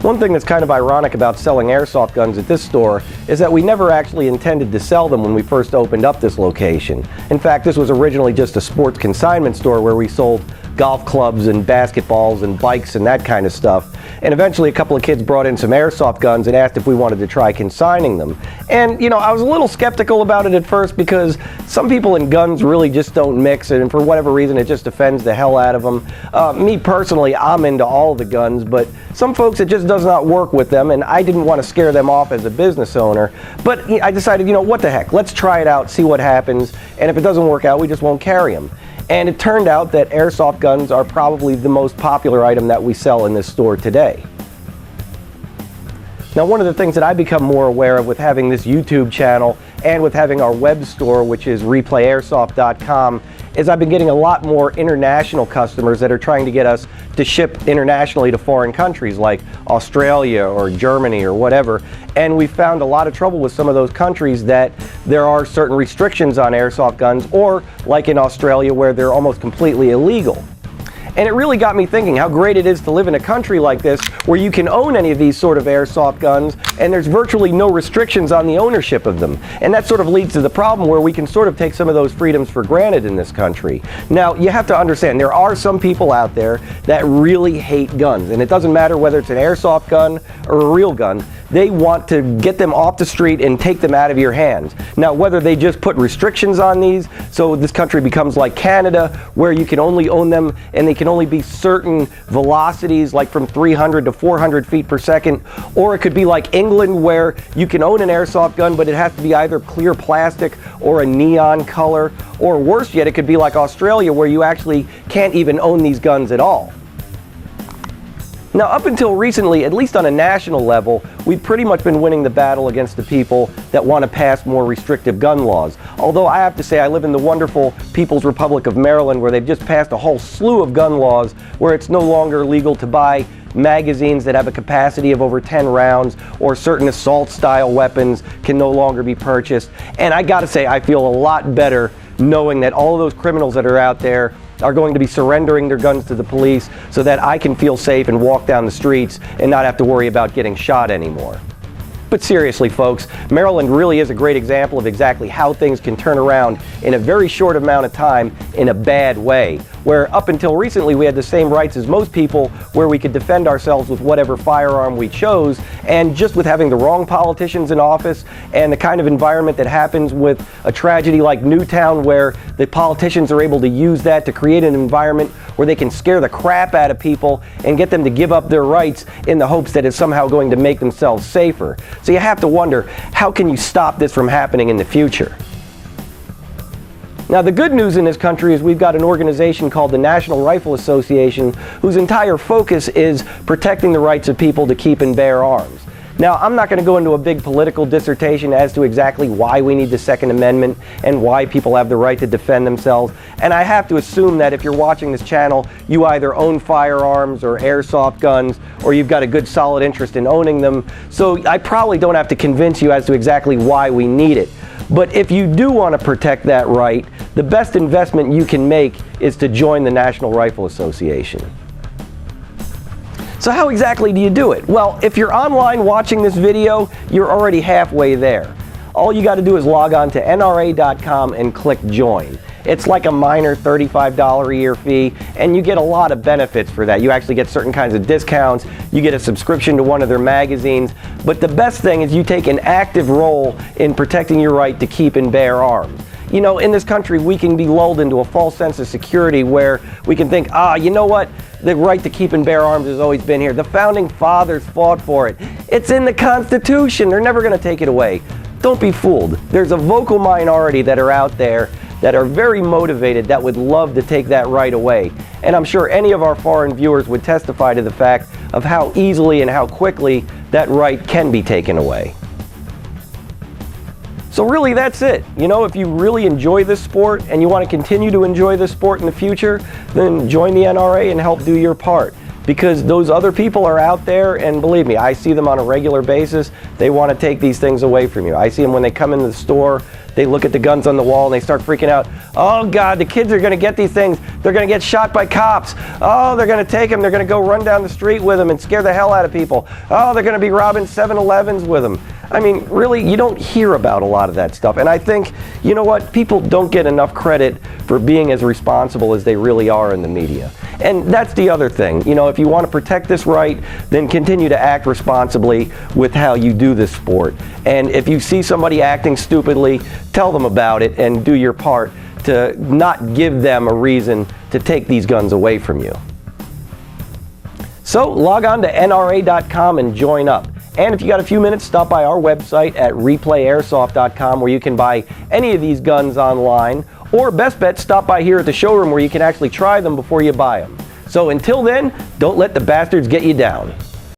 One thing that's kind of ironic about selling airsoft guns at this store is that we never actually intended to sell them when we first opened up this location. In fact, this was originally just a sports consignment store where we sold golf clubs and basketballs and bikes and that kind of stuff. And eventually a couple of kids brought in some airsoft guns and asked if we wanted to try consigning them. And you know, I was a little skeptical about it at first because some people in guns really just don't mix, and for whatever reason it just offends the hell out of them. Me personally, I'm into all the guns, but some folks it just does not work with them, and I didn't want to scare them off as a business owner. But I decided, you know, what the heck, let's try it out, see what happens, and if it doesn't work out, we just won't carry them. And it turned out that airsoft guns are probably the most popular item that we sell in this store today. Now, one of the things that I've become more aware of with having this YouTube channel and with having our web store, which is replayairsoft.com, is I've been getting a lot more international customers that are trying to get us to ship internationally to foreign countries like Australia or Germany or whatever. And we found a lot of trouble with some of those countries that there are certain restrictions on airsoft guns, or like in Australia where they're almost completely illegal. And it really got me thinking how great it is to live in a country like this where you can own any of these sort of airsoft guns and there's virtually no restrictions on the ownership of them. And that sort of leads to the problem where we can sort of take some of those freedoms for granted in this country. Now, you have to understand, there are some people out there that really hate guns, and it doesn't matter whether it's an airsoft gun or a real gun. They want to get them off the street and take them out of your hands. Now, whether they just put restrictions on these, so this country becomes like Canada, where you can only own them and they can only be certain velocities, like from 300 to 400 feet per second, or it could be like England, where you can own an airsoft gun, but it has to be either clear plastic or a neon color, or worse yet, it could be like Australia, where you actually can't even own these guns at all. Now, up until recently, at least on a national level, we've pretty much been winning the battle against the people that want to pass more restrictive gun laws. Although I have to say, I live in the wonderful People's Republic of Maryland, where they've just passed a whole slew of gun laws where it's no longer legal to buy magazines that have a capacity of over 10 rounds, or certain assault-style weapons can no longer be purchased. And I gotta say, I feel a lot better knowing that all of those criminals that are out there are going to be surrendering their guns to the police so that I can feel safe and walk down the streets and not have to worry about getting shot anymore. But seriously, folks, Maryland really is a great example of exactly how things can turn around in a very short amount of time in a bad way, where up until recently we had the same rights as most people, where we could defend ourselves with whatever firearm we chose, and just with having the wrong politicians in office and the kind of environment that happens with a tragedy like Newtown, where the politicians are able to use that to create an environment where they can scare the crap out of people and get them to give up their rights in the hopes that it's somehow going to make themselves safer. So you have to wonder, how can you stop this from happening in the future? Now, the good news in this country is we've got an organization called the National Rifle Association, whose entire focus is protecting the rights of people to keep and bear arms. Now, I'm not going to go into a big political dissertation as to exactly why we need the Second Amendment and why people have the right to defend themselves. And I have to assume that if you're watching this channel, you either own firearms or airsoft guns, or you've got a good solid interest in owning them. So I probably don't have to convince you as to exactly why we need it. But if you do want to protect that right, the best investment you can make is to join the National Rifle Association. So how exactly do you do it? Well, if you're online watching this video, you're already halfway there. All you got to do is log on to NRA.com and click join. It's like a minor $35 a year fee, and you get a lot of benefits for that. You actually get certain kinds of discounts, you get a subscription to one of their magazines, but the best thing is you take an active role in protecting your right to keep and bear arms. You know, in this country, we can be lulled into a false sense of security where we can think, you know what? The right to keep and bear arms has always been here. The founding fathers fought for it. It's in the Constitution. They're never going to take it away. Don't be fooled. There's a vocal minority that are out there that are very motivated that would love to take that right away. And I'm sure any of our foreign viewers would testify to the fact of how easily and how quickly that right can be taken away. So really, that's it. You know, if you really enjoy this sport and you want to continue to enjoy this sport in the future, then join the NRA and help do your part. because those other people are out there, and believe me, I see them on a regular basis. They want to take these things away from you. I see them when they come into the store, they look at the guns on the wall and they start freaking out. Oh God, the kids are going to get these things. They're going to get shot by cops. Oh, they're going to take them. They're going to go run down the street with them and scare the hell out of people. Oh, they're going to be robbing 7-Elevens with them. I mean, really, you don't hear about a lot of that stuff. And I think, you know what, people don't get enough credit for being as responsible as they really are in the media. And that's the other thing. You know, if you want to protect this right, then continue to act responsibly with how you do this sport. And if you see somebody acting stupidly, tell them about it and do your part to not give them a reason to take these guns away from you. So log on to NRA.com and join up. And if you got a few minutes, stop by our website at replayairsoft.com, where you can buy any of these guns online. Or best bet, stop by here at the showroom where you can actually try them before you buy them. So until then, don't let the bastards get you down.